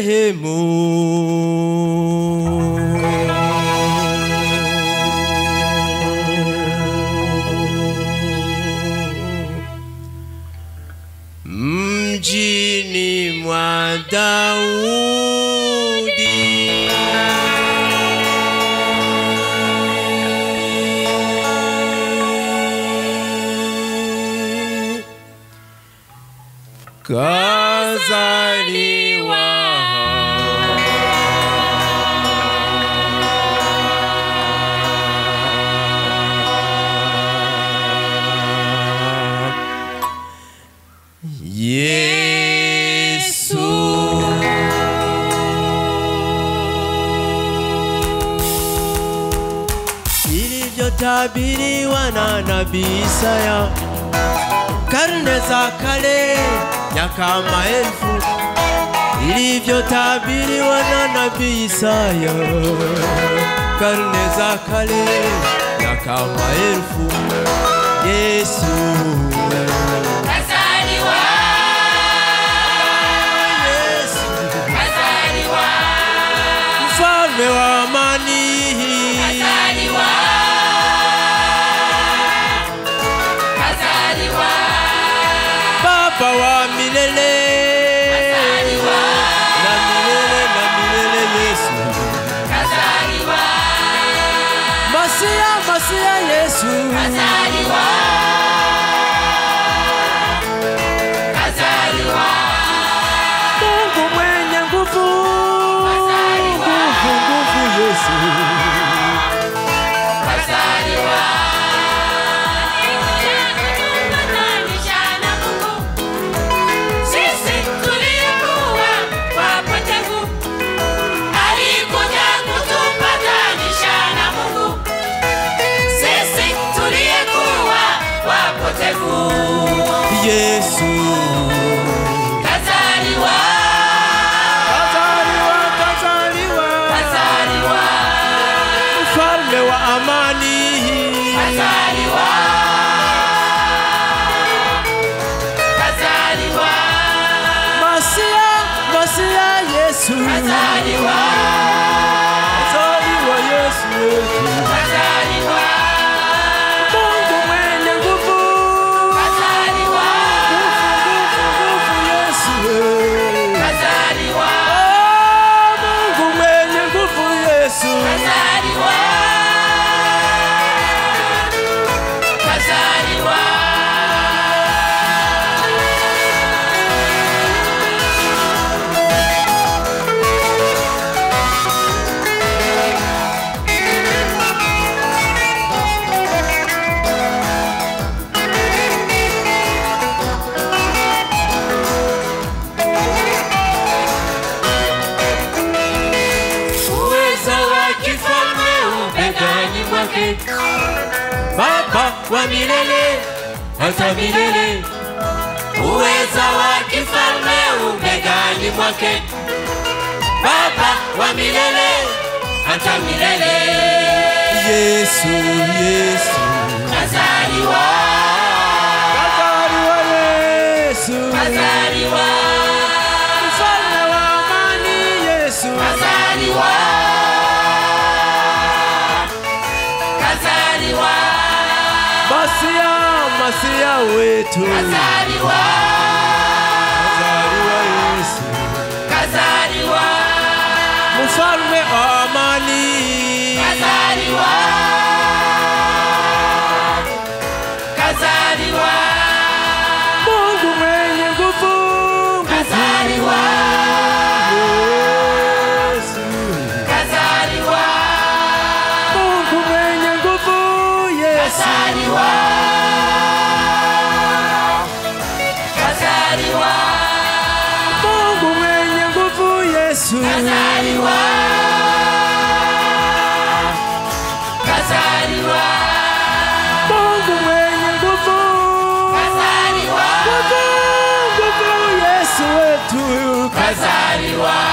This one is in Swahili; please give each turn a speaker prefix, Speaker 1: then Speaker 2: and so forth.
Speaker 1: Bethlehemu. Mjini mwa Daudi. Kazaliwa Yesu. Ilivyotabiriwa na nabii Isaya karne za kale, miaka maelfu. Ilivyotabiriwa na nabii Isaya karne za kale, miaka maelfu. Yesu
Speaker 2: kazaliwa,
Speaker 1: Yesu
Speaker 2: kazaliwa,
Speaker 1: mfalme wa amani.
Speaker 2: kazaliwa, kazaliwa,
Speaker 1: Baba wa milele,
Speaker 2: kazaliwa,
Speaker 1: na milele na milele. Yesu
Speaker 2: kazaliwa,
Speaker 1: Masia, Masia Yesu
Speaker 2: kazaliwa, kazaliwa,
Speaker 1: Mungu mwenye nguvu,
Speaker 2: kazaliwa,
Speaker 1: nguvu Yesu
Speaker 2: kazaliwa. Sisi tulikuwa wapotevu, alikuja kutupatanisha na Mungu. Sisi tulikuwa wapotevu,
Speaker 1: Yesu
Speaker 2: kazaliwa,
Speaker 1: kazaliwa, kazaliwa,
Speaker 2: kazaliwa,
Speaker 1: mfalme wa amani.
Speaker 2: kazaliwa, kazaliwa,
Speaker 1: Masia, Masia Yesu
Speaker 2: kazaliwa,
Speaker 1: kazaliwa Yesu wetu.
Speaker 2: kazaliwa,
Speaker 1: Mungu mwenye nguvu,
Speaker 2: kazaliwa,
Speaker 1: nguvu Yesu wetu.
Speaker 2: kazaliwa,
Speaker 1: Mungu mwenye nguvu Yesu
Speaker 2: kazaliwa, kazaliwa. Uwezo wa kifalme ubegani mwake,
Speaker 1: Baba wa milele hata milele.
Speaker 2: uwezo wa kifalme ubegani mwake, Baba wa milele hata milele.
Speaker 1: Yesu, Yesu
Speaker 2: Kazaliwa,
Speaker 1: kazaliwa Yesu,
Speaker 2: kazaliwa,
Speaker 1: mfalme wa amani. Yesu
Speaker 2: kazaliwa, kazaliwa,
Speaker 1: Masia, Masia wetu.
Speaker 2: kazaliwa,
Speaker 1: Kazaliwa Yesu,
Speaker 2: kazaliwa,
Speaker 1: mfalme wa amani.
Speaker 2: kazaliwa, kazaliwa,
Speaker 1: Mungu mwenye nguvu,
Speaker 2: kazaliwa,
Speaker 1: Yesu.
Speaker 2: kazaliwa,
Speaker 1: Mungu mwenye nguvu, Yesu.
Speaker 2: kazaliwa, kazaliwa,
Speaker 1: Mungu mwenye nguvu, Yesu.
Speaker 2: kazaliwa, kazaliwa,
Speaker 1: Mungu mwenye nguvu,
Speaker 2: kazaliwa,
Speaker 1: nguvu Yesu wetu.
Speaker 2: kazaliwa.